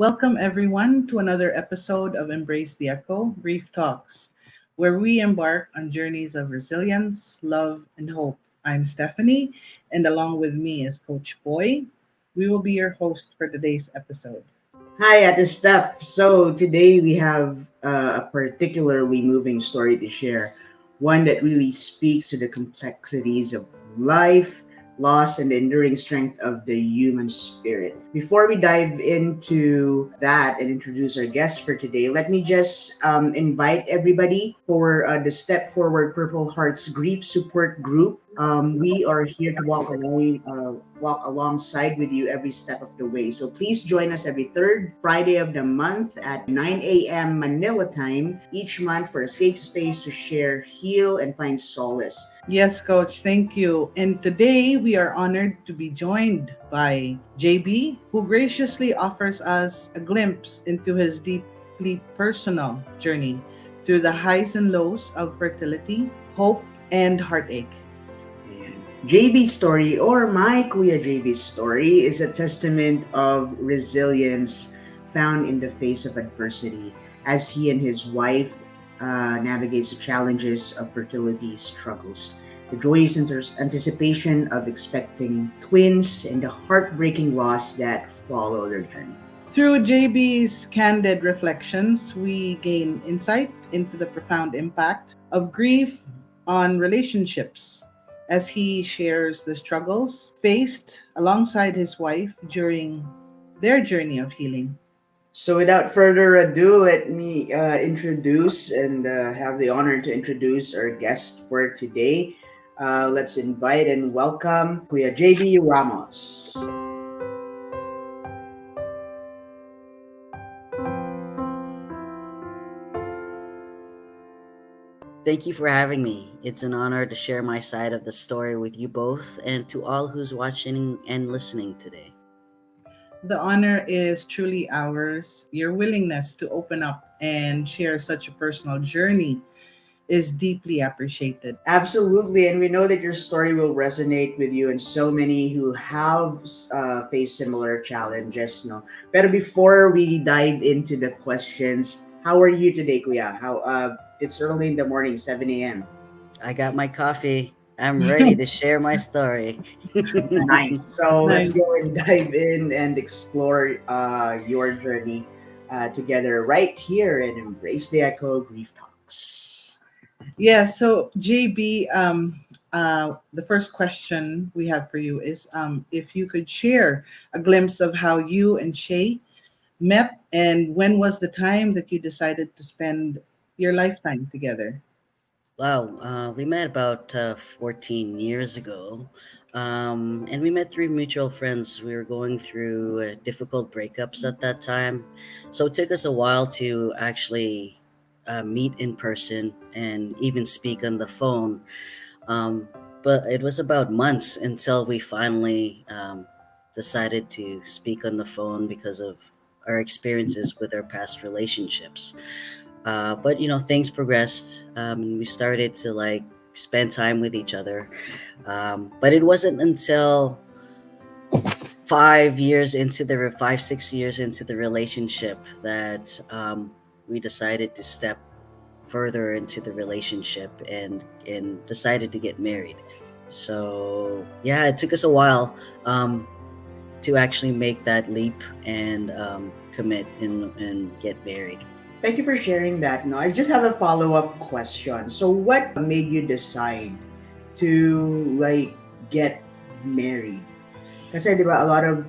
Welcome, everyone, to another episode of Embrace the Echo Grief Talks, where we embark on journeys of resilience, love, and hope. I'm Stephanie, and along with me is Coach Boy. We will be your host for today's episode. Hi, at the Steph. So today we have a particularly moving story to share, one that really speaks to the complexities of life, loss, and the enduring strength of the human spirit. Before we dive into that and introduce our guest for today, let me just invite everybody for the Step Forward Purple Hearts Grief Support Group. We are here to walk alongside with you every step of the way. So please join us every third Friday of the month at 9 a.m. Manila time each month for a safe space to share, heal, and find solace. Yes, Coach, thank you. And today we are honored to be joined by JB, who graciously offers us a glimpse into his deeply personal journey through the highs and lows of fertility, hope, and heartache. And JB's story, or my Kuya JB's story, is a testament of resilience found in the face of adversity as he and his wife navigates the challenges of fertility struggles. The joyous anticipation of expecting twins and the heartbreaking loss that follow their journey. Through JB's candid reflections, we gain insight into the profound impact of grief on relationships as he shares the struggles faced alongside his wife during their journey of healing. So, without further ado, let me introduce and have the honor to introduce our guest for today. Let's invite and welcome Kuya JB Ramos. Thank you for having me. It's an honor to share my side of the story with you both and to all who's watching and listening today. The honor is truly ours. Your willingness to open up and share such a personal journey is deeply appreciated. Absolutely, and we know that your story will resonate with you and so many who have faced similar challenges. No, but before we dive into the questions, how are you today, Kuya? How it's early in the morning, 7 a.m. I got my coffee. I'm ready to share my story. Nice. So let's Nice. go and dive in and explore your journey together right here and Embrace the Echo Grief Talks. Yeah, so JB, the first question we have for you is if you could share a glimpse of how you and Shay met and when was the time that you decided to spend your lifetime together? Wow, we met about 14 years ago. And we met through mutual friends. We were going through difficult breakups at that time. So it took us a while to actually meet in person and even speak on the phone. Um, but it was about months until we finally decided to speak on the phone because of our experiences with our past relationships. But things progressed, and we started to like spend time with each other. But it wasn't until 5, 6 years into the relationship that we decided to step further into the relationship and decided to get married. So yeah, it took us a while to actually make that leap and commit and get married. Thank you for sharing that. No, I just have a follow up question. So, what made you decide to like get married? Kasi di ba, a lot of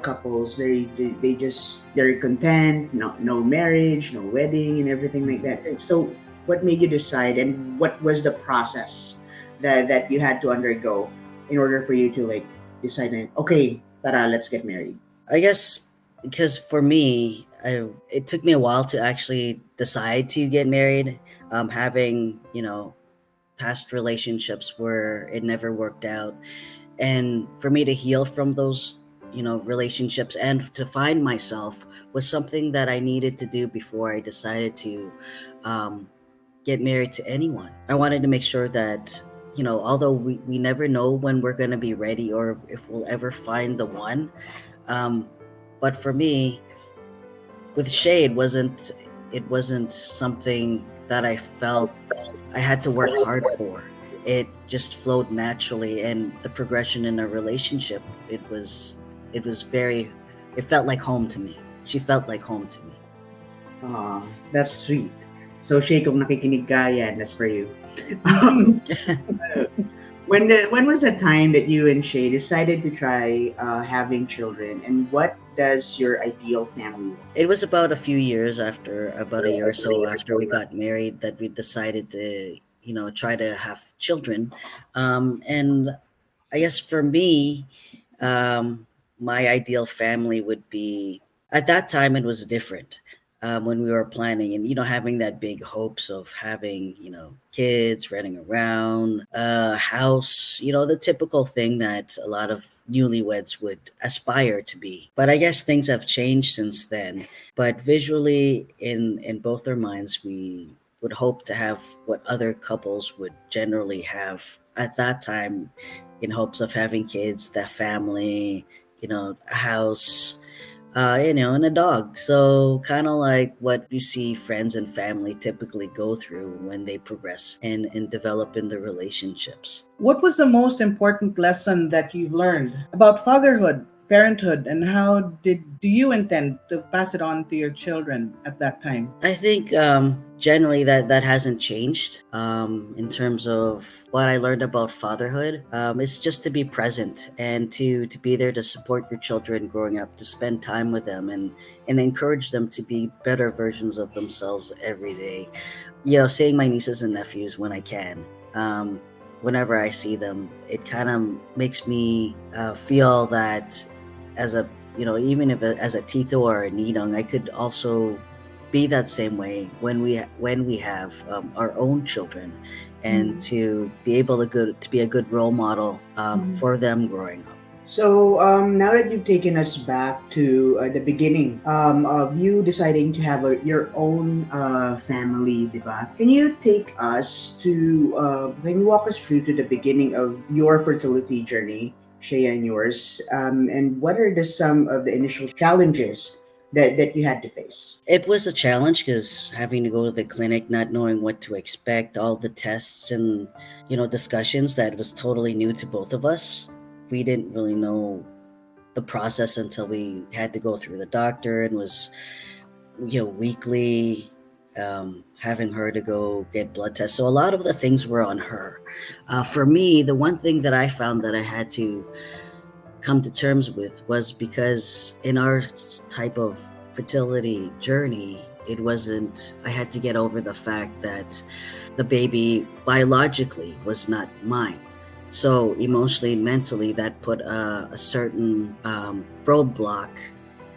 couples they just they're content, no marriage, no wedding, and everything like that. So, what made you decide, and what was the process that you had to undergo in order for you to like decide, okay, tara, let's get married. I guess because for me, it took me a while to actually decide to get married. Having past relationships where it never worked out, and for me to heal from those relationships and to find myself was something that I needed to do before I decided to um, get married to anyone. I wanted to make sure that although we never know when we're going to be ready or if we'll ever find the one, um, but for me, with Shay, it wasn't something that I felt I had to work hard for. It just flowed naturally, and the progression in our relationship, it was very, it felt like home to me. She felt like home to me. Aw, that's sweet. So, Shay, kung nakikinig ka, yan, that's for you. Um, when was the time that you and Shay decided to try having children, and what does your ideal family look? It was about a few years after, about a year or so after we got married, that we decided to, try to have children. And I guess for me, um, my ideal family would be, at that time it was different. When we were planning and having that big hopes of having kids, running around, house, the typical thing that a lot of newlyweds would aspire to be. But I guess things have changed since then. But visually, in both our minds, we would hope to have what other couples would generally have at that time, in hopes of having kids, that family, a house, and a dog. So kind of like what you see friends and family typically go through when they progress and develop in their relationships. What was the most important lesson that you've learned about fatherhood, parenthood, and how do you intend to pass it on to your children at that time? I think generally that hasn't changed in terms of what I learned about fatherhood. It's just to be present and to be there to support your children growing up, to spend time with them and encourage them to be better versions of themselves every day. Seeing my nieces and nephews when I can. Whenever I see them, it kind of makes me feel that as a even if as a tito or a ninong, I could also be that same way when we have our own children, and to be able to be a good role model for them growing up. So, now that you've taken us back to the beginning of you deciding to have your own family, diba? Can you take us to, can you walk us through to the beginning of your fertility journey, Shea, and yours? And what are some of the initial challenges that you had to face? It was a challenge because having to go to the clinic, not knowing what to expect, all the tests and discussions, that was totally new to both of us. We didn't really know the process until we had to go through the doctor, and was weekly, having her to go get blood tests. So a lot of the things were on her. For me, the one thing that I found that I had to come to terms with was, because in our type of fertility journey, it wasn't, I had to get over the fact that the baby biologically was not mine. So emotionally, mentally, that put a certain roadblock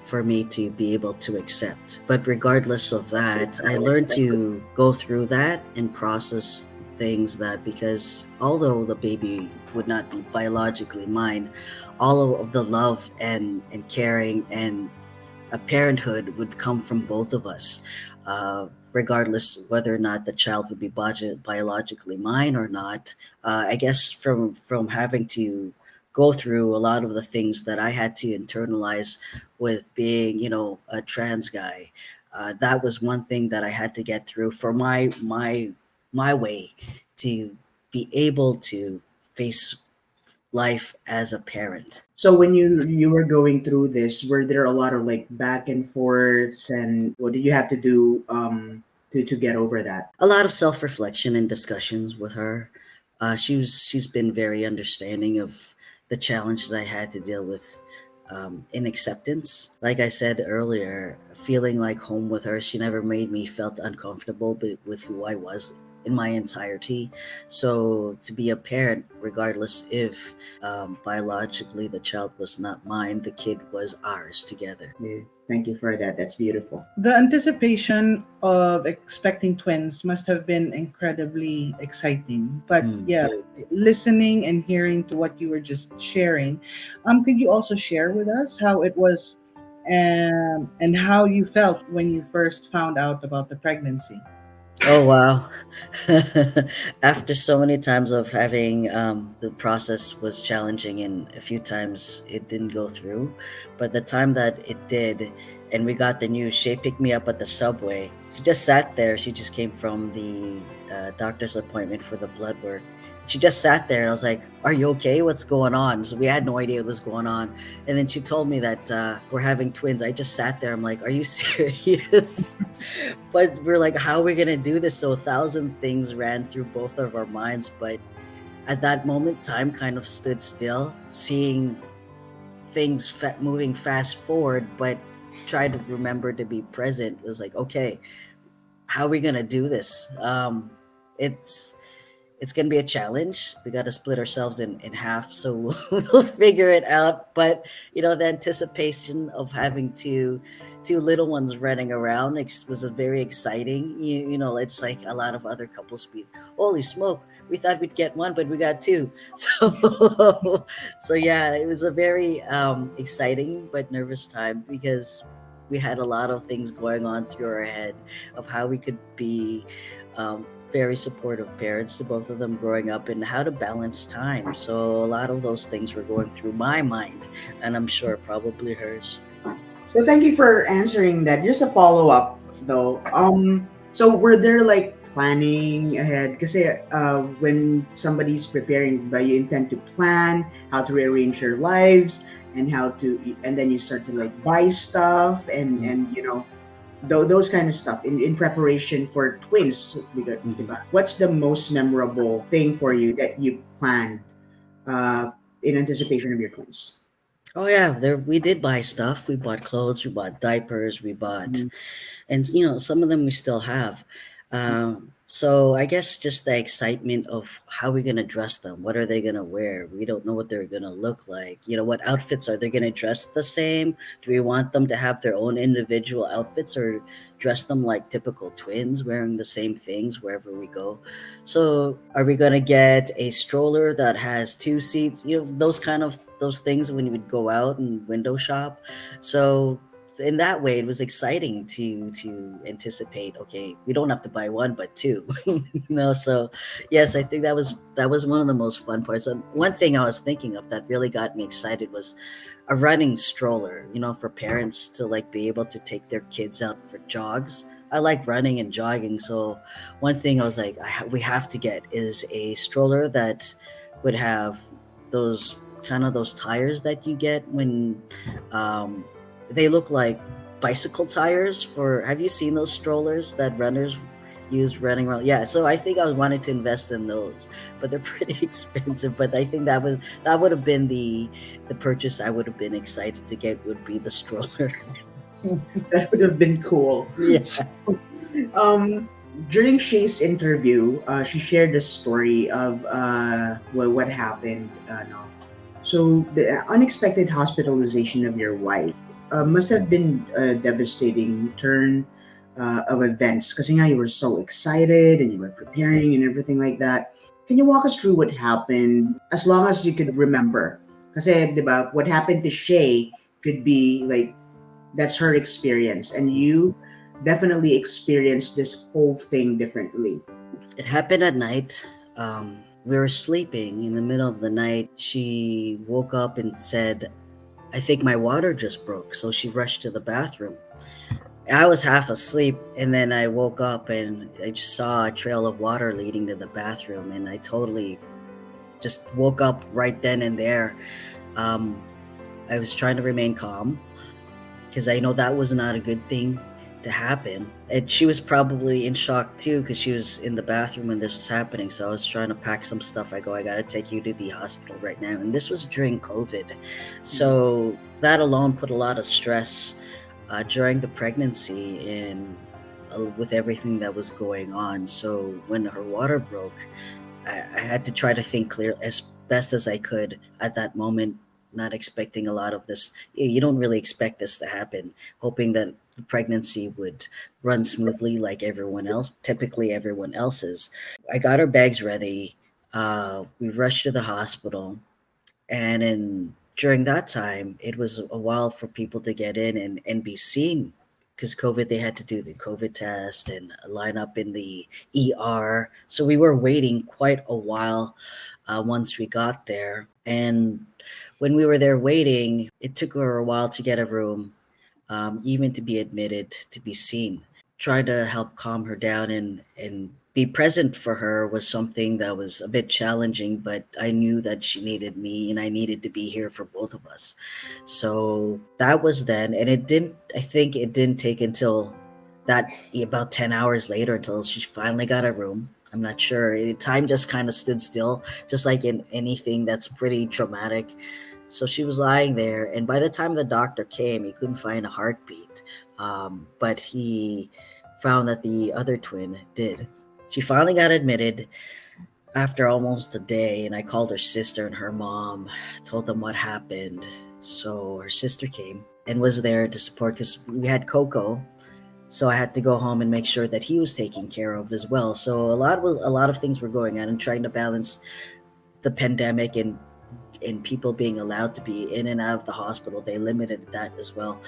for me to be able to accept. But regardless of that, I learned to go through that and process things, that because although the baby would not be biologically mine, all of the love and caring and a parenthood would come from both of us, regardless whether or not the child would be biologically mine or not. I guess from having to go through a lot of the things that I had to internalize with being, a trans guy, that was one thing that I had to get through for my way to be able to face life as a parent. So when you were going through this, were there a lot of like back and forths, and what did you have to do to get over that? A lot of self-reflection and discussions with her. She's been very understanding of the challenge that I had to deal with, in acceptance. Like I said earlier, feeling like home with her. She never made me felt uncomfortable with who I was in my entirety. So to be a parent, regardless if biologically the child was not mine, the kid was ours together. Yeah, thank you for that. That's beautiful. The anticipation of expecting twins must have been incredibly exciting. But Mm. yeah, listening and hearing to what you were just sharing, could you also share with us how it was, and how you felt when you first found out about the pregnancy? Oh wow. After so many times of having, the process was challenging, and a few times it didn't go through, but the time that it did, and we got the news. She picked me up at the subway. She just sat there. She just came from the doctor's appointment for the blood work. She just sat there, and I was like, "Are you okay? What's going on?" So we had no idea what was going on. And then she told me that we're having twins. I just sat there. I'm like, "Are you serious?" But we're like, "How are we gonna do this?" So a thousand things ran through both of our minds. But at that moment, time kind of stood still, seeing things moving fast forward, but try to remember to be present. It was like, okay, how are we gonna do this? It's it's gonna be a challenge. We got to split ourselves in half, so we'll figure it out. But the anticipation of having two little ones running around was very exciting. It's like a lot of other couples be, holy smoke, we thought we'd get one, but we got two. So yeah, it was a very exciting but nervous time because we had a lot of things going on through our head of how we could be very supportive parents to both of them growing up and how to balance time. So a lot of those things were going through my mind, and I'm sure probably hers. So thank you for answering that. Just a follow up though. So were there like planning ahead? Because when somebody's preparing, but you intend to plan how to rearrange your lives and how to, and then you start to like buy stuff and those kind of stuff in preparation for twins. Mm-hmm. What's the most memorable thing for you that you planned uh, in anticipation of your twins? Oh yeah, there we did buy stuff. We bought clothes, we bought diapers, we bought, and some of them we still have. So I guess just the excitement of how we're gonna dress them. What are they gonna wear? We don't know what they're gonna look like. What outfits are they gonna dress the same? Do we want them to have their own individual outfits or dress them like typical twins, wearing the same things wherever we go? So are we gonna get a stroller that has two seats? Those things when you would go out and window shop. So in that way it was exciting to anticipate, okay, we don't have to buy one but two. So yes, I think that was one of the most fun parts. And one thing I was thinking of that really got me excited was a running stroller, for parents to like be able to take their kids out for jogs. I like running and jogging, so one thing I was like, we have to get is a stroller that would have those those tires that you get when um, they look like bicycle tires. For Have you seen those strollers that runners use running around? Yeah, so I think I wanted to invest in those, but they're pretty expensive. But I think that would have been the purchase I would have been excited to get, would be the stroller. That would have been cool. Yeah. Um, During Shay's interview, she shared the story of what happened. No. So the unexpected hospitalization of your wife must have been a devastating turn of events. Because you were so excited and you were preparing and everything like that. Can you walk us through what happened as long as you could remember? Because what happened to Shay could be like that's her experience, and you definitely experienced this whole thing differently. It happened at night. We were sleeping in the middle of the night. She woke up and said, I think my water just broke. So she rushed to the bathroom. I was half asleep, and then I woke up and I just saw a trail of water leading to the bathroom, and I totally just woke up right then and there. Um, I was trying to remain calm because I know that was not a good thing to happen. And she was probably in shock too because she was in the bathroom when this was happening. So I was trying to pack some stuff. I go, I gotta take you to the hospital right now. And this was during COVID. So that alone put a lot of stress during the pregnancy and with everything that was going on. So when her water broke, I had to try to think clear as best as I could at that moment, not expecting a lot of this. You don't really expect this to happen, hoping that the pregnancy would run smoothly like everyone else, typically everyone else's. I got our bags ready. We rushed to the hospital, and during that time, it was a while for people to get in and be seen because COVID, they had to do the COVID test and line up in the ER. So we were waiting quite a while once we got there. And when we were there waiting, it took her a while to get a room. even to be admitted, to be seen. Try to help calm her down and be present for her was something that was a bit challenging, but I knew that she needed me and I needed to be here for both of us. So that was then, and it didn't, I think it didn't take until that about 10 hours later until she finally got a room. I'm not sure. Time just kind of stood still, just like in anything that's pretty traumatic. So she was lying there, and by the time the doctor came, he couldn't find a heartbeat. But he found that the other twin did. She finally got admitted after almost a day, and I called her sister and her mom, told them what happened. So her sister came and was there to support because we had Coco. So I had to go home and make sure that he was taken care of as well. So a lot of things were going on and trying to balance the pandemic and people being allowed to be in and out of the hospital. They limited that as well.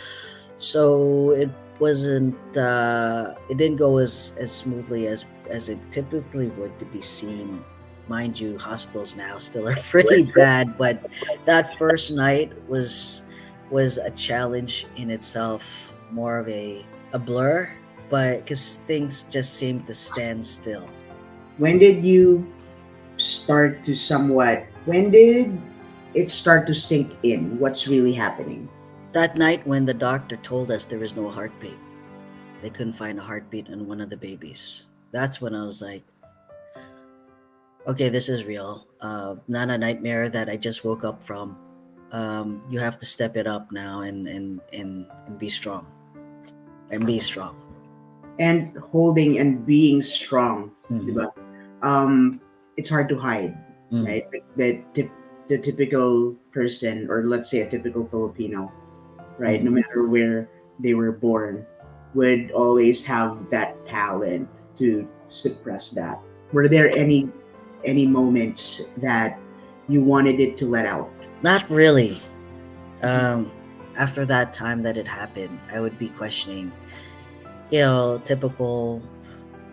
So it didn't go as smoothly as it typically would to be seen. Mind you, hospitals now still are pretty bad, but that first night was a challenge in itself, more of a blur, but because things just seemed to stand still. When did you start to somewhat, when did it start to sink in what's really happening? That night when the doctor told us there was no heartbeat, they couldn't find a heartbeat in one of the babies. That's when I was like, okay, this is real. Not a nightmare that I just woke up from. You have to step it up now and be strong. And be strong. And holding and being strong, Mhm. diba? It's hard to hide, Mhm. right? Like the typical person, or let's say a typical Filipino, right? No Mhm. matter where they were born, would always have that talent to suppress that. Were there any moments that you wanted it to let out? Not really. Um, After that time that it happened, I would be questioning, typical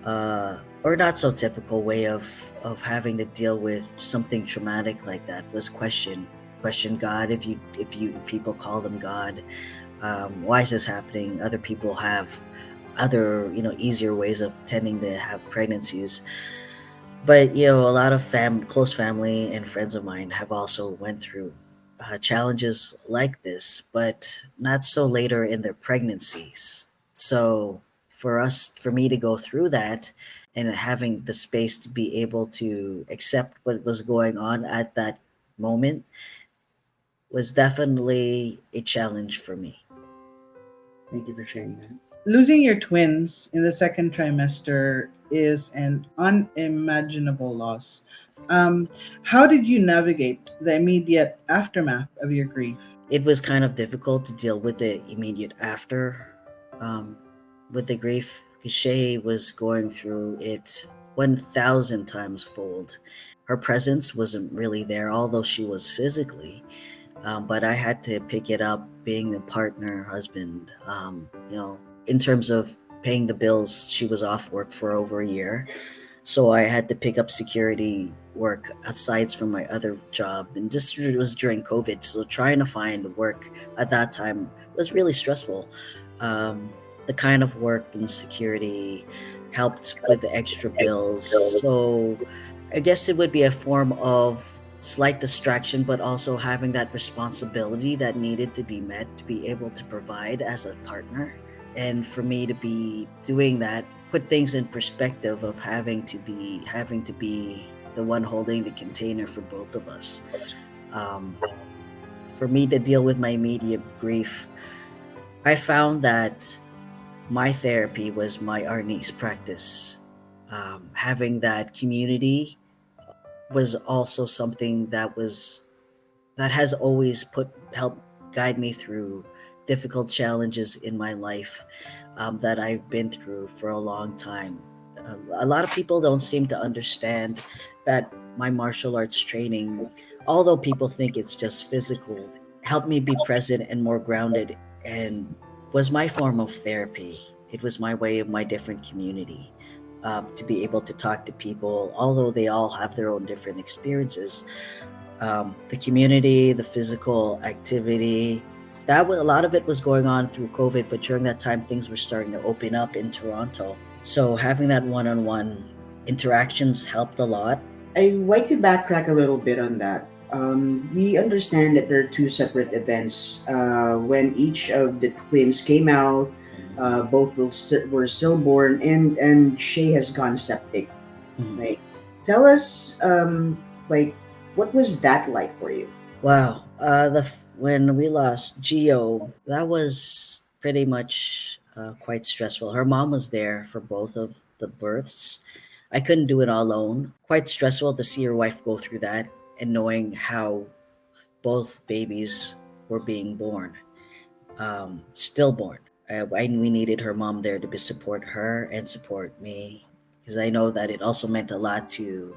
or not so typical way of having to deal with something traumatic like that was question God, if people call them God. Why is this happening? Other people have other easier ways of tending to have pregnancies, but a lot of close family and friends of mine have also went through challenges like this, but not so later in their pregnancies. So for me to go through that and having the space to be able to accept what was going on at that moment was definitely a challenge for me. Thank you for sharing that. Losing your twins in the second trimester is an unimaginable loss. How did you navigate the immediate aftermath of your grief? It was kind of difficult to deal with the immediate after, um, with the grief, because Shay was going through it 1,000 times fold. Her presence wasn't really there, although she was physically. But I had to pick it up, being the partner, husband. In terms of paying the bills, she was off work for over a year, so I had to pick up security work aside from my other job, and this was during COVID. So trying to find work at that time was really stressful. Um, the kind of work in security helped with the extra bills. So I guess it would be a form of slight distraction, but also having that responsibility that needed to be met to be able to provide as a partner. And for me to be doing that put things in perspective of having to be the one holding the container for both of us. Um, for me to deal with my immediate grief, I found that my therapy was my Arnis practice. Having that community was also something that has always helped guide me through difficult challenges in my life, that I've been through for a long time. A lot of people don't seem to understand that my martial arts training, although people think it's just physical, helped me be present and more grounded, and was my form of therapy. It was my way of my different community. To be able to talk to people, although they all have their own different experiences, the community, the physical activity, A lot of it was going on through COVID, but during that time things were starting to open up in Toronto. So having that one-on-one interactions helped a lot. I like to backtrack a little bit on that. We understand that there are two separate events. When each of the twins came out, both were stillborn, and Shay has gone septic. Mhm. Right? Tell us, like, what was that like for you? Wow. When we lost Geo, that was pretty much quite stressful. Her mom was there for both of the births. I couldn't do it alone. Quite stressful to see your wife go through that and knowing how both babies were being born, stillborn. We needed her mom there to support her and support me because I know that it also meant a lot to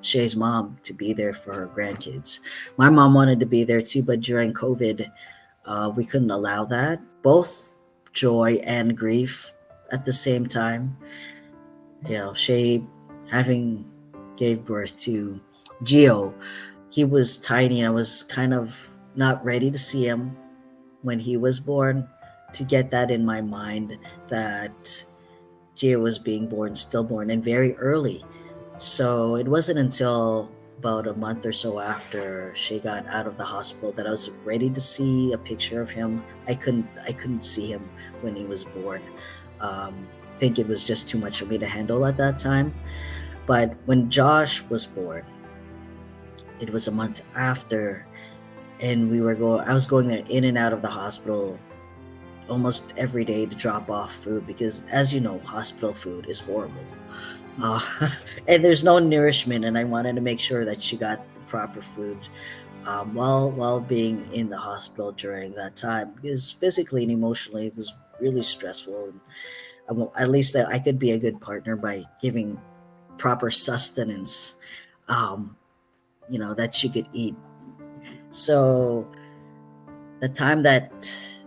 Shay's mom to be there for her grandkids. My mom wanted to be there too, but during COVID, we couldn't allow that. Both joy and grief at the same time. Shay having gave birth to Geo. He was tiny and I was kind of not ready to see him when he was born, to get that in my mind that Gio was being born stillborn and very early. So it wasn't until about a month or so after she got out of the hospital that I was ready to see a picture of him. I couldn't see him when he was born. I think it was just too much for me to handle at that time. But when Josh was born, it was a month after, and I was going there in and out of the hospital almost every day to drop off food because, as you know, hospital food is horrible. Uh, and there's no nourishment, and I wanted to make sure that she got the proper food while being in the hospital during that time because physically and emotionally it was really stressful. And at least that I could be a good partner by giving proper sustenance, um, that she could eat. So the time that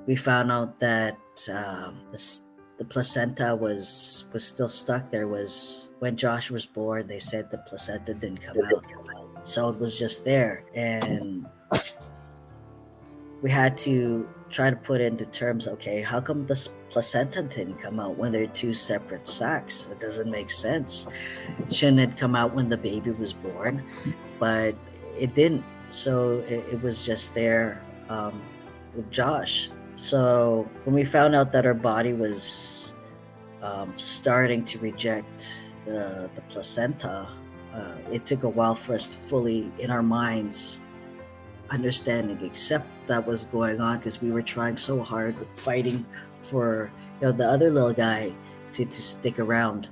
we found out that the placenta was still stuck there was when Josh was born. They said the placenta didn't come out, so it was just there, and we had to try to put into terms. Okay, how come this placenta didn't come out when they're two separate sacs? It doesn't make sense. Shouldn't it come out when the baby was born? But it didn't. So it was just there with Josh. So when we found out that our body was starting to reject the placenta, it took a while for us to fully, in our minds, understanding, accept that was going on because we were trying so hard, fighting for the other little guy to stick around.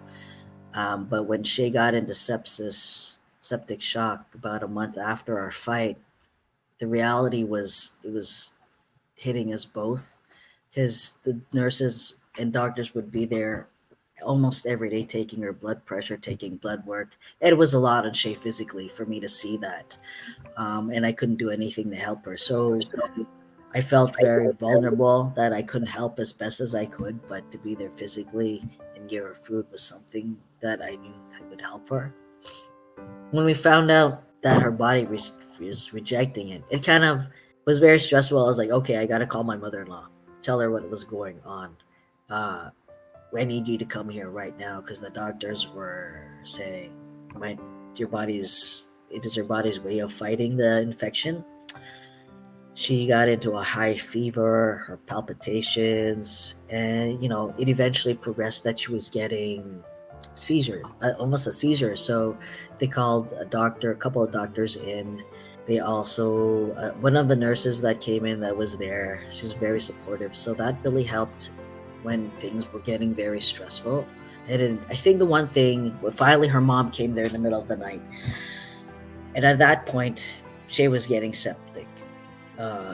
But when Shay got into septic shock about a month after our fight, the reality was it was hitting us both because the nurses and doctors would be there almost every day taking her blood pressure, taking blood work. It was a lot on Shay physically for me to see that. And I couldn't do anything to help her. So I felt very vulnerable that I couldn't help as best as I could, but to be there physically and give her food was something that I knew I could help her. When we found out that her body was rejecting it, it kind of was very stressful. I was like, okay, I got to call my mother-in-law, tell her what was going on. Uh, I need you to come here right now because the doctors were saying, my, it is your body's way of fighting the infection. She got into a high fever, her palpitations, and it eventually progressed that she was getting seizure, almost a seizure. So they called a couple of doctors in. They also, one of the nurses that came in that was there, she was very supportive. So that really helped when things were getting very stressful. And then I think the one thing, finally her mom came there in the middle of the night. And at that point, Shay was getting septic.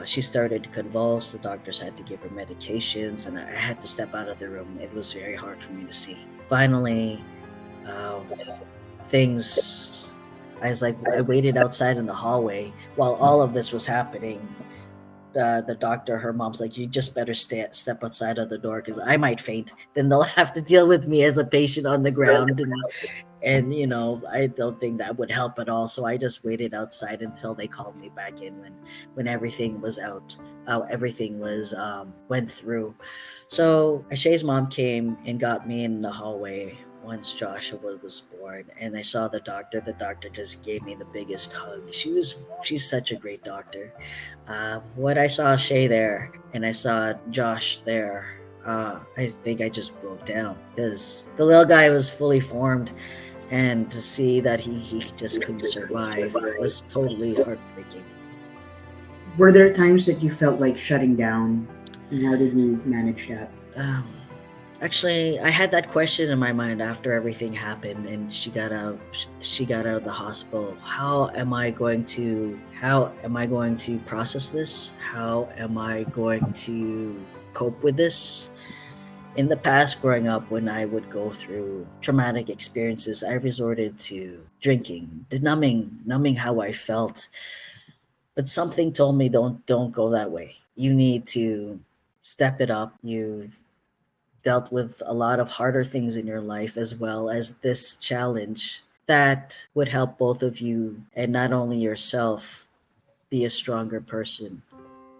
She started to convulse. The doctors had to give her medications, and I had to step out of the room. It was very hard for me to see. Finally, um, things. I waited outside in the hallway while all of this was happening. the doctor, her mom's like, you just better step outside of the door because I might faint. Then they'll have to deal with me as a patient on the ground, and I don't think that would help at all. So I just waited outside until they called me back in when everything was out. Everything was went through. So Shay's mom came and got me in the hallway once Joshua was born, and I saw the doctor. The doctor just gave me the biggest hug. She's such a great doctor. When I saw Shay there and I saw Josh there, I think I just broke down because the little guy was fully formed, and to see that he just couldn't survive was totally heartbreaking. Were there times that you felt like shutting down? And how did you manage that? Um, Actually, I had that question in my mind after everything happened, and she got out. She got out of the hospital. How am I going to process this? How am I going to cope with this? In the past, growing up, when I would go through traumatic experiences, I resorted to drinking, to numbing how I felt. But something told me, don't go that way. You need to step it up. You've dealt with a lot of harder things in your life, as well as this challenge that would help both of you, and not only yourself, be a stronger person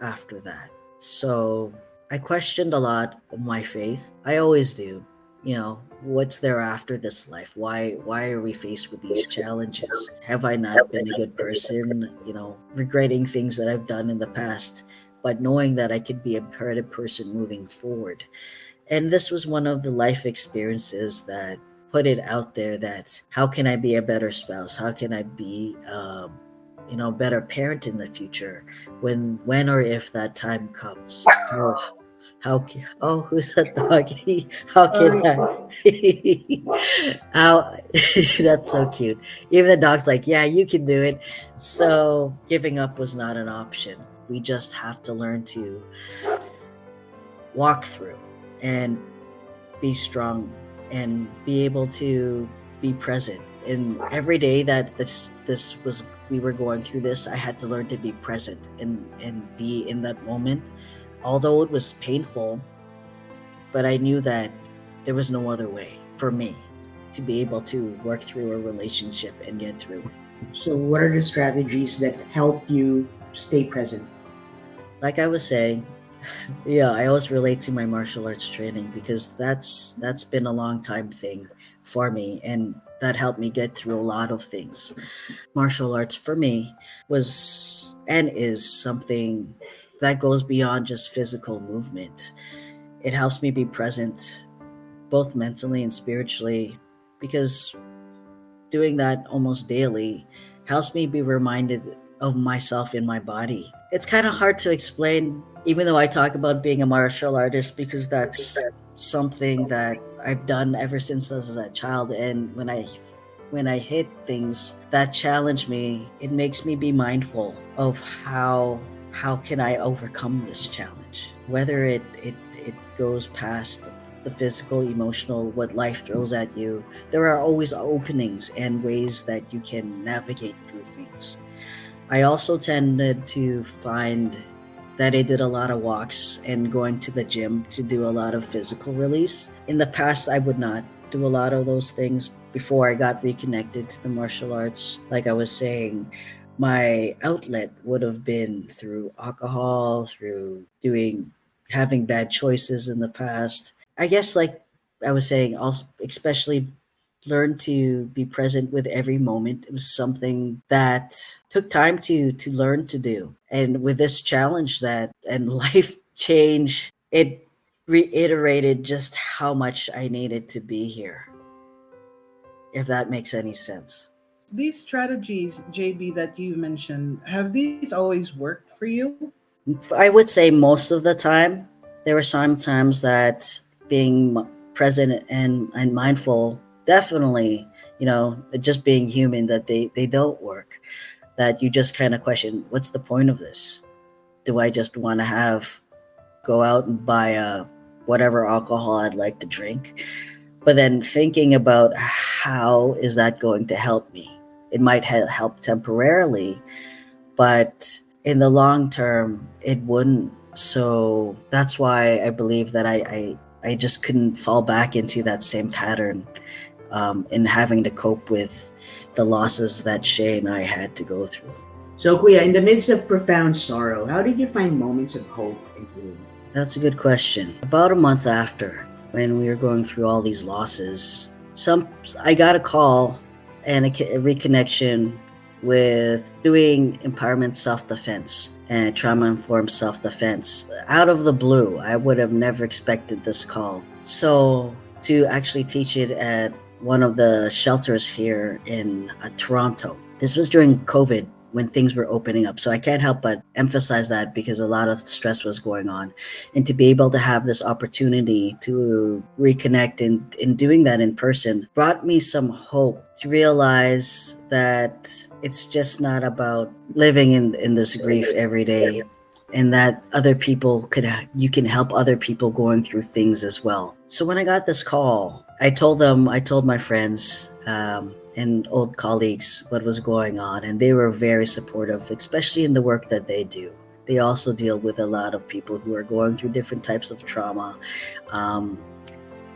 after that. So I questioned a lot of my faith. I always do. What's there after this life? Why are we faced with these challenges? Have I not been a good person? Regretting things that I've done in the past, but knowing that I could be a better person moving forward. And this was one of the life experiences that put it out there, that how can I be a better spouse? How can I be better parent in the future when or if that time comes? Who's that doggy? How can I how that's so cute. Even the dog's like, yeah, you can do it. So giving up was not an option. We just have to learn to walk through and be strong and be able to be present. And every day that this was we were going through this, I had to learn to be present and be in that moment. Although it was painful, but I knew that there was no other way for me to be able to work through a relationship and get through. So, what are the strategies that help you stay present? Like I was saying, yeah, I always relate to my martial arts training because that's been a long time thing for me, and that helped me get through a lot of things. Martial arts for me was and is something that goes beyond just physical movement. It helps me be present both mentally and spiritually, because doing that almost daily helps me be reminded of myself in my body. It's kind of hard to explain, even though I talk about being a martial artist, because that's something that I've done ever since I was a child. And when I hit things that challenge me, it makes me be mindful of how can I overcome this challenge, whether it goes past the physical, emotional, what life throws at you. There are always openings and ways that you can navigate through things. I also tended to find that I did a lot of walks and going to the gym to do a lot of physical release. In the past, I would not do a lot of those things before I got reconnected to the martial arts. Like I was saying, my outlet would have been through alcohol, through having bad choices in the past. I guess, like I was saying, also especially learn to be present with every moment. It was something that took time to learn to do. And with this challenge that and life change, it reiterated just how much I needed to be here. If that makes any sense. These strategies, JB, that you mentioned, have these always worked for you? I would say most of the time. There were some times that being present and mindful, definitely, just being human, that they don't work. That you just kind of question, what's the point of this? Do I just want to go out and buy whatever alcohol I'd like to drink? But then thinking about how is that going to help me? It might help temporarily, but in the long term, it wouldn't. So that's why I believe that I just couldn't fall back into that same pattern, in having to cope with the losses that Shay and I had to go through. So, Kuya, in the midst of profound sorrow, how did you find moments of hope and healing? That's a good question. About a month after, when we were going through all these losses, I got a call and a reconnection with doing empowerment self-defense and trauma-informed self-defense. Out of the blue, I would have never expected this call. So to actually teach it at one of the shelters here in Toronto. This was during COVID when things were opening up. So I can't help but emphasize that because a lot of stress was going on. And to be able to have this opportunity to reconnect and in doing that in person brought me some hope to realize that it's just not about living in this grief every day, and that other people you can help other people going through things as well. So when I got this call, I told my friends, and old colleagues what was going on, and they were very supportive, especially in the work that they do. They also deal with a lot of people who are going through different types of trauma, um,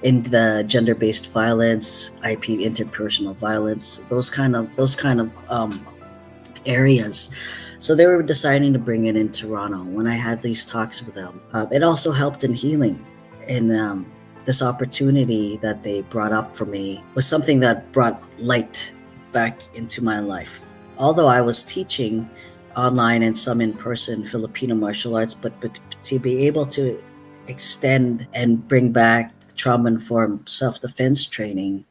in the gender-based violence, IP interpersonal violence, those kind of areas. So they were deciding to bring it in Toronto. When I had these talks with them, it also helped in healing. And this opportunity that they brought up for me was something that brought light back into my life. Although I was teaching online and some in person Filipino martial arts, but to be able to extend and bring back trauma informed self defense training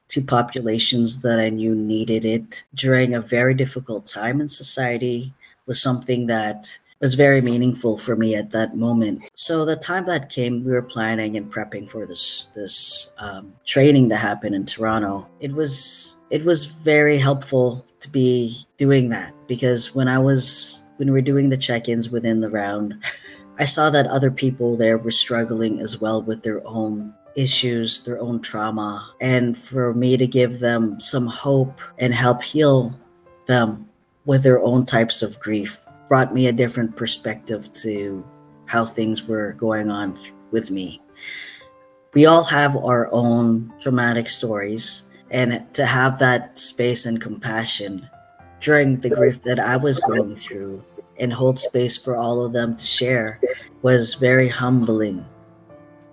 to populations that I knew needed it during a very difficult time in society was something that was very meaningful for me at that moment. So the time that came, we were planning and prepping for this training to happen in Toronto. It was very helpful to be doing that because when we were doing the check-ins within the round, I saw that other people there were struggling as well with their own issues, their own trauma, and for me to give them some hope and help heal them with their own types of grief brought me a different perspective to how things were going on with me. We all have our own traumatic stories, and to have that space and compassion during the grief that I was going through and hold space for all of them to share was very humbling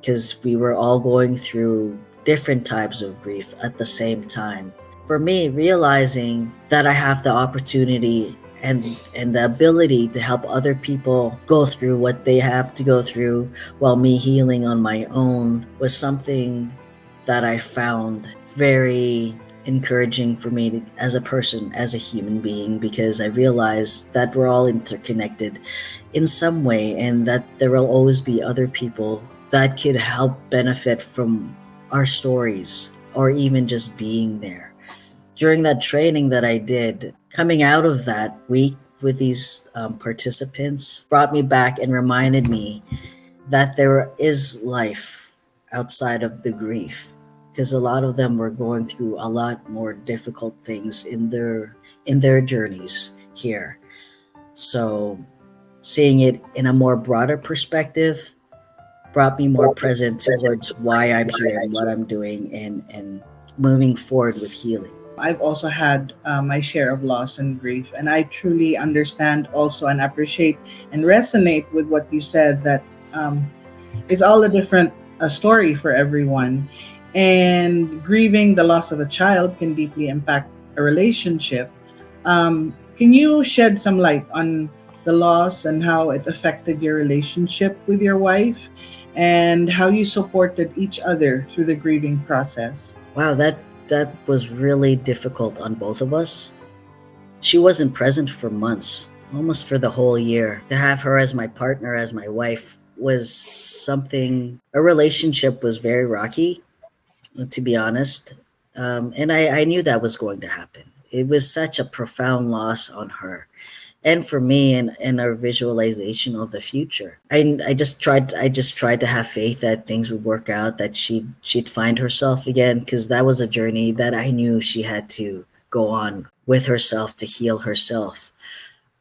because we were all going through different types of grief at the same time. For me, realizing that I have the opportunity and the ability to help other people go through what they have to go through while me healing on my own was something that I found very encouraging for me as a person, as a human being, because I realized that we're all interconnected in some way and that there will always be other people that could help benefit from our stories or even just being there. During that training that I did, coming out of that week with these participants brought me back and reminded me that there is life outside of the grief, because a lot of them were going through a lot more difficult things in their journeys here. So seeing it in a more broader perspective brought me more present towards why I'm here and what I'm doing, and moving forward with healing. I've also had my share of loss and grief, and I truly understand also and appreciate and resonate with what you said that it's all a different story for everyone. And grieving the loss of a child can deeply impact a relationship. Can you shed some light on the loss and how it affected your relationship with your wife and how you supported each other through the grieving process? Wow, that was really difficult on both of us. She wasn't present for months, almost for the whole year. To have her as my partner, as my wife, was something. A relationship was very rocky, to be honest. And I knew that was going to happen. It was such a profound loss on her and for me, and our visualization of the future. I just tried to have faith that things would work out, that she'd find herself again, because that was a journey that I knew she had to go on with herself to heal herself.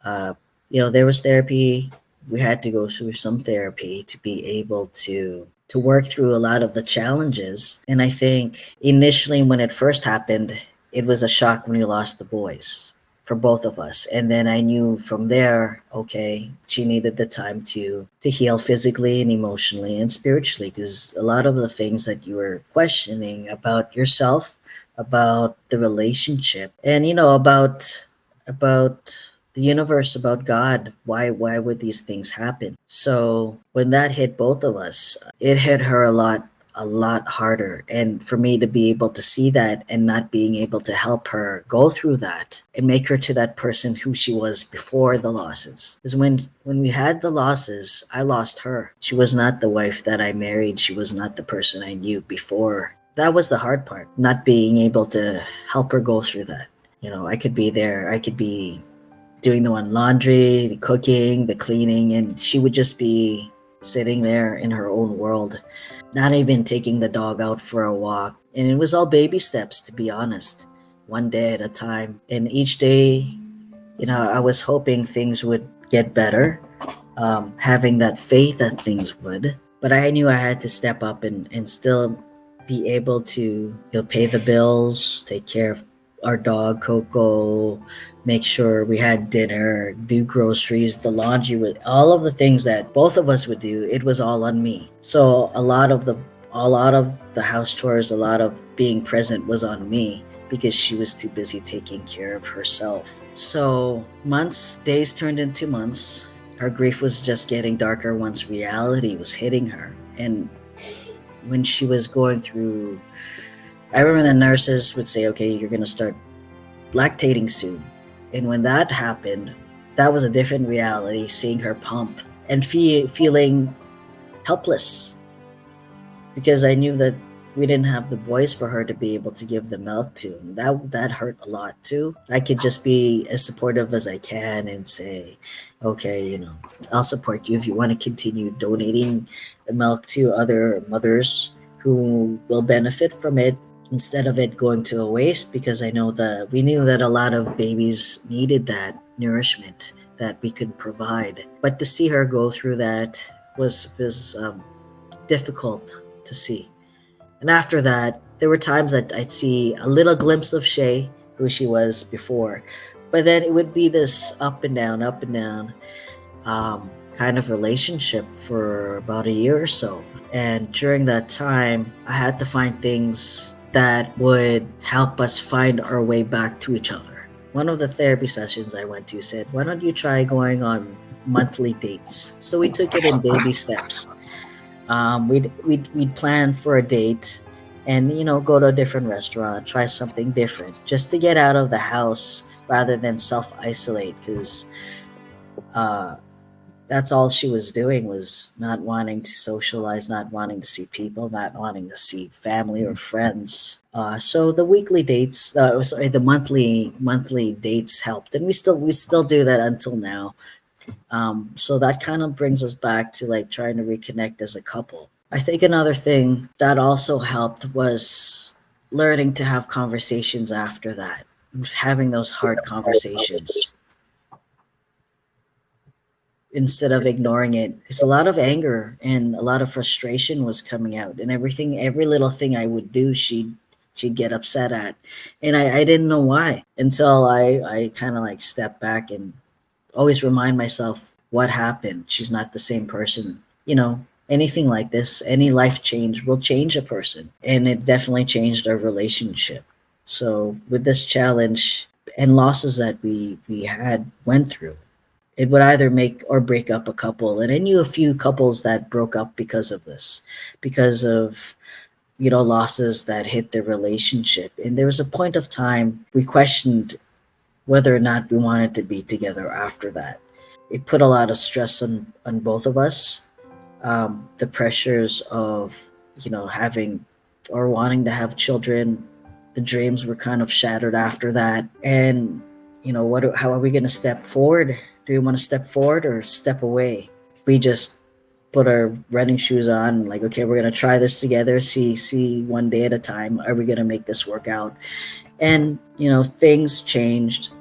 Uh, There was therapy. We had to go through some therapy to be able to work through a lot of the challenges. And I think initially when it first happened, it was a shock when we lost the boys for both of us. And then I knew from there, okay, she needed the time to heal physically and emotionally and spiritually, because a lot of the things that you were questioning about yourself, about the relationship, and about the universe, about God. Why would these things happen? So when that hit both of us, it hit her a lot harder. And for me to be able to see that and not being able to help her go through that and make her to that person who she was before the losses. Because when we had the losses, I lost her. She was not the wife that I married. She was not the person I knew before. That was the hard part, not being able to help her go through that. I could be there. I could be doing the one laundry, the cooking, the cleaning, and she would just be sitting there in her own world, not even taking the dog out for a walk. And it was all baby steps, to be honest, one day at a time. And each day, I was hoping things would get better, having that faith that things would. But I knew I had to step up and still be able to pay the bills, take care of our dog Coco, make sure we had dinner, do groceries, the laundry, with all of the things that both of us would do. It was all on me. So a lot of the house chores, a lot of being present was on me because she was too busy taking care of herself. So days turned into months. Her grief was just getting darker once reality was hitting her. And when she was going through, I remember the nurses would say, okay, you're going to start lactating soon. And when that happened, that was a different reality, seeing her pump and feeling helpless, because I knew that we didn't have the boys for her to be able to give the milk to. And that hurt a lot too. I could just be as supportive as I can and say, okay, I'll support you if you want to continue donating the milk to other mothers who will benefit from it, instead of it going to a waste, because I know that we knew that a lot of babies needed that nourishment that we could provide. But to see her go through that was difficult to see. And after that, there were times that I'd see a little glimpse of Shay, who she was before. But then it would be this up and down kind of relationship for about a year or so. And during that time, I had to find things that would help us find our way back to each other. One of the therapy sessions I went to said, why don't you try going on monthly dates? So we took it in baby steps. We'd plan for a date and go to a different restaurant, try something different, just to get out of the house rather than self-isolate, because that's all she was doing, was not wanting to socialize, not wanting to see people, not wanting to see family or friends. So the weekly dates, sorry, the monthly dates helped, and we still do that until now. So that kind of brings us back to like trying to reconnect as a couple. I think another thing that also helped was learning to have conversations after that, having those hard conversations instead of ignoring it, because a lot of anger and a lot of frustration was coming out, and every little thing I would do, she'd get upset at, and I didn't know why until I kind of like stepped back and always remind myself what happened. She's not the same person. Anything like this, any life change will change a person. And it definitely changed our relationship. So with this challenge and losses that we had went through, it would either make or break up a couple. And I knew a few couples that broke up because of this, because of losses that hit their relationship. And there was a point of time we questioned whether or not we wanted to be together after that. It put a lot of stress on both of us. The pressures of having or wanting to have children, the dreams were kind of shattered after that. And how are we going to step forward? Do we want to step forward or step away? We just put our running shoes on, like, okay, we're going to try this together, see one day at a time. Are we going to make this work out? And things changed,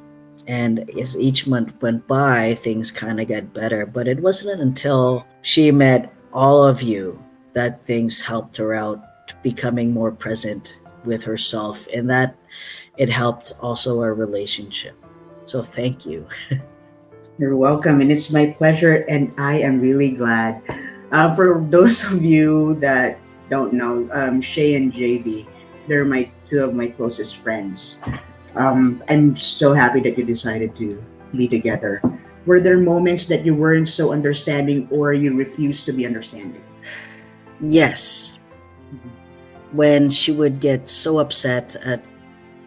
And as each month went by, things kind of got better. But it wasn't until she met all of you that things helped her out, becoming more present with herself, and that it helped also our relationship. So thank you. You're welcome, and it's my pleasure, and I am really glad. For those of you that don't know, Shay and JB, they're my two of my closest friends. I'm so happy that you decided to be together. Were there moments that you weren't so understanding or you refused to be understanding? Yes, when she would get so upset at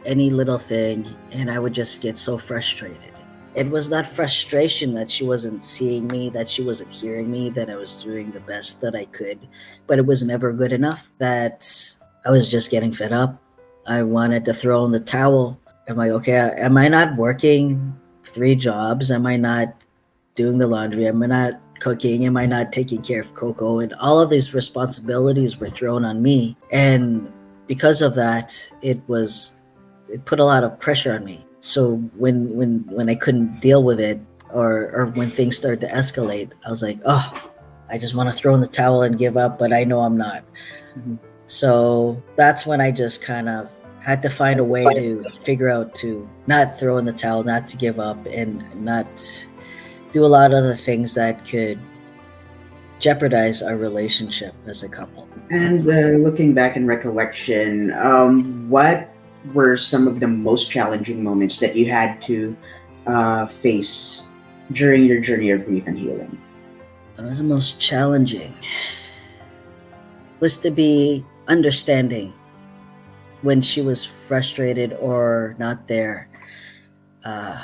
any little thing, and I would just get so frustrated. It was that frustration that she wasn't seeing me, that she wasn't hearing me, that I was doing the best that I could, but it was never good enough, that I was just getting fed up. I wanted to throw in the towel. I'm like, okay, am I not working 3 jobs? Am I not doing the laundry? Am I not cooking? Am I not taking care of Coco? And all of these responsibilities were thrown on me. And because of that, it put a lot of pressure on me. So when I couldn't deal with it, or when things started to escalate, I was like, oh, I just want to throw in the towel and give up, but I know I'm not. Mhm. So that's when I just kind of had to find a way to figure out to not throw in the towel, not to give up, and not do a lot of the things that could jeopardize our relationship as a couple. And looking back in recollection, what were some of the most challenging moments that you had to face during your journey of grief and healing? What was the most challenging was to be understanding when she was frustrated or not there. Uh,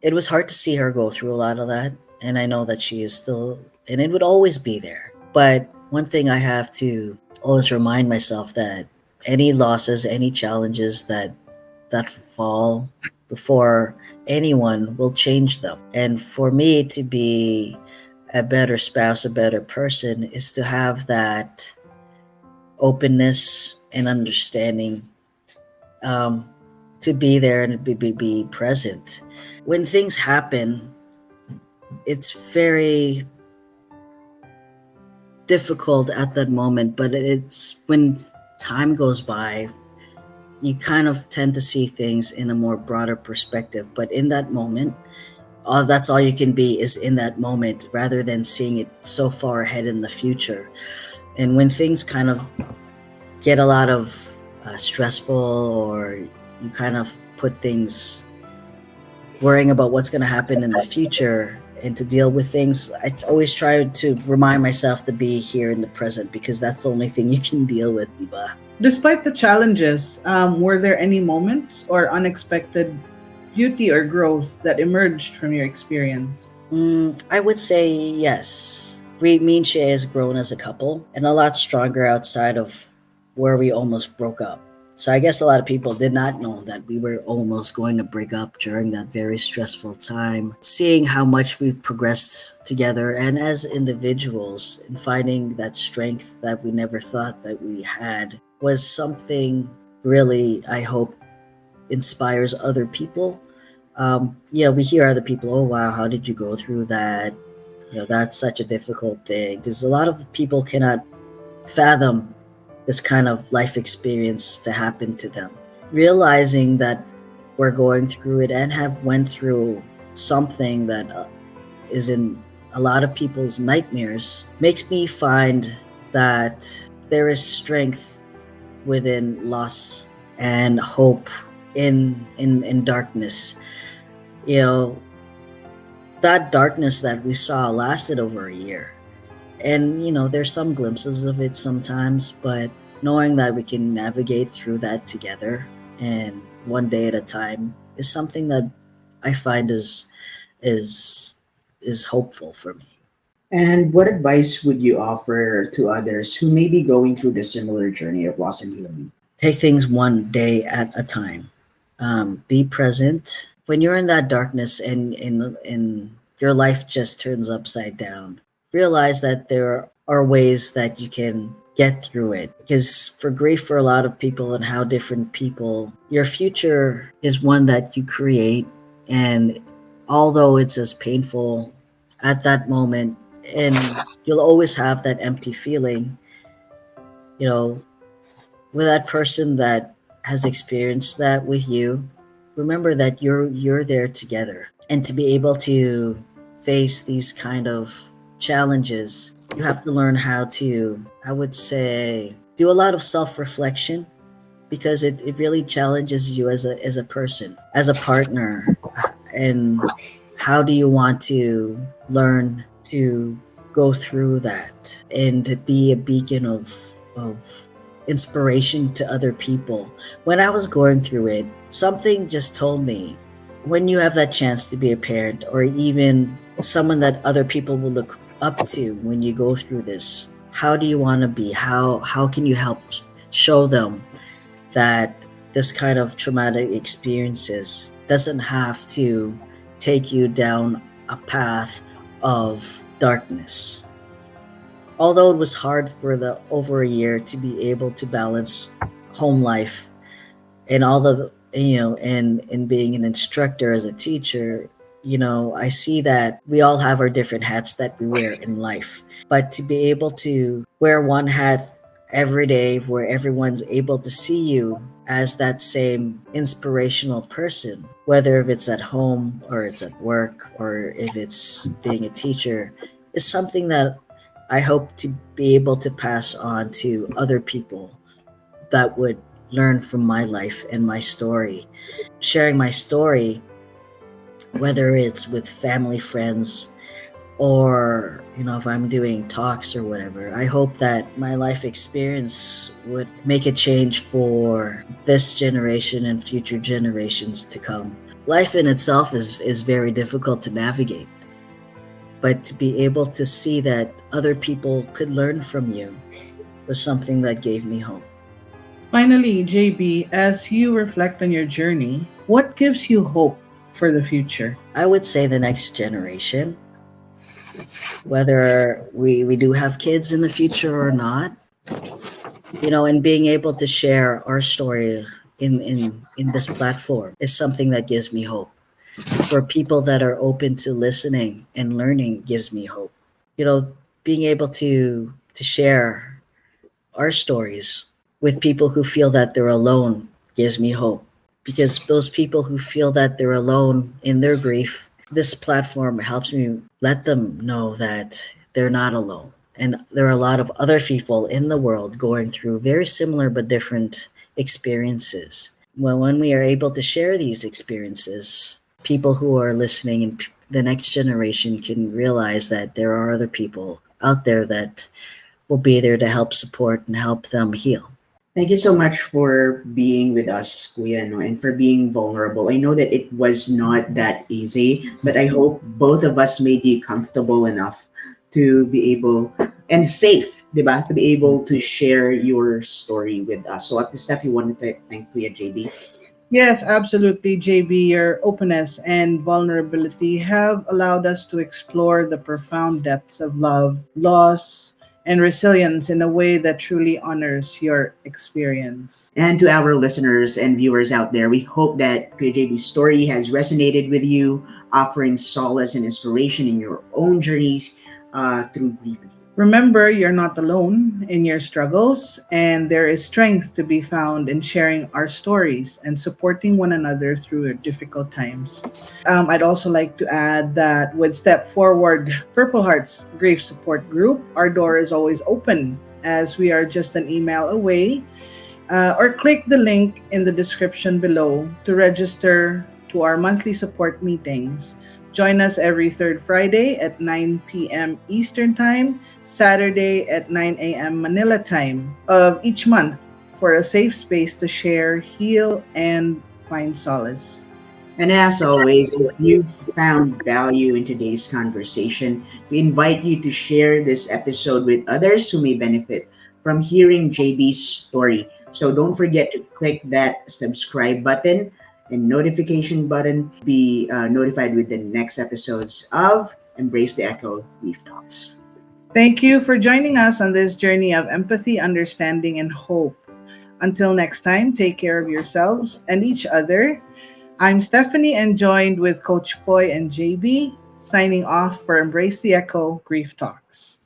it was hard to see her go through a lot of that, and I know that she is still, and it would always be there. But one thing I have to always remind myself that any losses, any challenges that fall before anyone will change them. And for me to be a better spouse, a better person, is to have that openness and understanding, um, to be there and be present. When things happen, it's very difficult at that moment, but it's when time goes by, you kind of tend to see things in a more broader perspective. But in that moment, that's all you can be, is in that moment, rather than seeing it so far ahead in the future. And when things kind of get a lot of stressful, or you kind of put things worrying about what's going to happen in the future and to deal with things, I always try to remind myself to be here in the present, because that's the only thing you can deal with, diba? Despite the challenges, were there any moments or unexpected beauty or growth that emerged from your experience? I would say yes. Me and Shay has grown as a couple, and a lot stronger outside of where we almost broke up. So I guess a lot of people did not know that we were almost going to break up during that very stressful time. Seeing how much we've progressed together and as individuals, and finding that strength that we never thought that we had, was something really, I hope, inspires other people. Yeah, we hear other people, oh wow, how did you go through that? That's such a difficult thing, because a lot of people cannot fathom this kind of life experience to happen to them. Realizing that we're going through it and have went through something that is in a lot of people's nightmares makes me find that there is strength within loss, and hope in darkness. You know, that darkness that we saw lasted over a year. And, there's some glimpses of it sometimes, but knowing that we can navigate through that together, and one day at a time, is something that I find is is hopeful for me. And what advice would you offer to others who may be going through the similar journey of loss and healing? Take things one day at a time. Be present when you're in that darkness, and your life just turns upside down. Realize that there are ways that you can get through it, because for grief, for a lot of people, and how different people, your future is one that you create, And although it's as painful at that moment, and you'll always have that empty feeling, you know, with that person that has experienced that with you, remember that you're there together. And to be able to face these kind of challenges, you have to learn how to, I would say, do a lot of self-reflection, because it really challenges you as a person, as a partner. And how do you want to learn to go through that and to be a beacon of inspiration to other people? When I was going through it, something just told me, when you have that chance to be a parent, or even someone that other people will look up to when you go through this, how do you want to be? How can you help show them that this kind of traumatic experiences doesn't have to take you down a path of darkness? Although it was hard for the over a year to be able to balance home life and all the, and being an instructor as a teacher, I see that we all have our different hats that we wear in life. But to be able to wear one hat every day where everyone's able to see you as that same inspirational person, whether if it's at home or it's at work or if it's being a teacher, is something that I hope to be able to pass on to other people that would learn from my life and my story. Sharing my story, whether it's with family, friends, or if I'm doing talks or whatever, I hope that my life experience would make a change for this generation and future generations to come. Life in itself is very difficult to navigate, but to be able to see that other people could learn from you was something that gave me hope. Finally, JB, as you reflect on your journey, what gives you hope for the future? I would say the next generation, whether we do have kids in the future or not, and being able to share our story in this platform is something that gives me hope. For people that are open to listening and learning gives me hope. Being able to share our stories with people who feel that they're alone gives me hope, because those people who feel that they're alone in their grief, this platform helps me let them know that they're not alone. And there are a lot of other people in the world going through very similar but different experiences. Well, when we are able to share these experiences, people who are listening and the next generation can realize that there are other people out there that will be there to help support and help them heal. Thank you so much for being with us, Kuya, no, and for being vulnerable. I know that it was not that easy, but I hope both of us made you comfortable enough to be able and safe, diba? To be able to share your story with us. So at this step, you wanted to thank Kuya JB. Yes, absolutely, JB. Your openness and vulnerability have allowed us to explore the profound depths of love, loss, and resilience in a way that truly honors your experience. And to our listeners and viewers out there, we hope that Kuya JB's story has resonated with you, offering solace and inspiration in your own journeys through grieving. Remember, you're not alone in your struggles, and there is strength to be found in sharing our stories and supporting one another through difficult times. I'd also like to add that with Step Forward Purple Heart's Grief Support Group, our door is always open, as we are just an email away. Or click the link in the description below to register to our monthly support meetings. Join us every third Friday at 9 p.m. Eastern Time, Saturday at 9 a.m. Manila time of each month for a safe space to share, heal, and find solace. And as always, if you've found value in today's conversation, we invite you to share this episode with others who may benefit from hearing JB's story. So don't forget to click that subscribe button and notification button to be notified with the next episodes of Embrace the Echo Grief Talks. Thank you for joining us on this journey of empathy, understanding, and hope. Until next time, take care of yourselves and each other. I'm Stephanie and joined with Coach Ploy and JB, signing off for Embrace the Echo Grief Talks.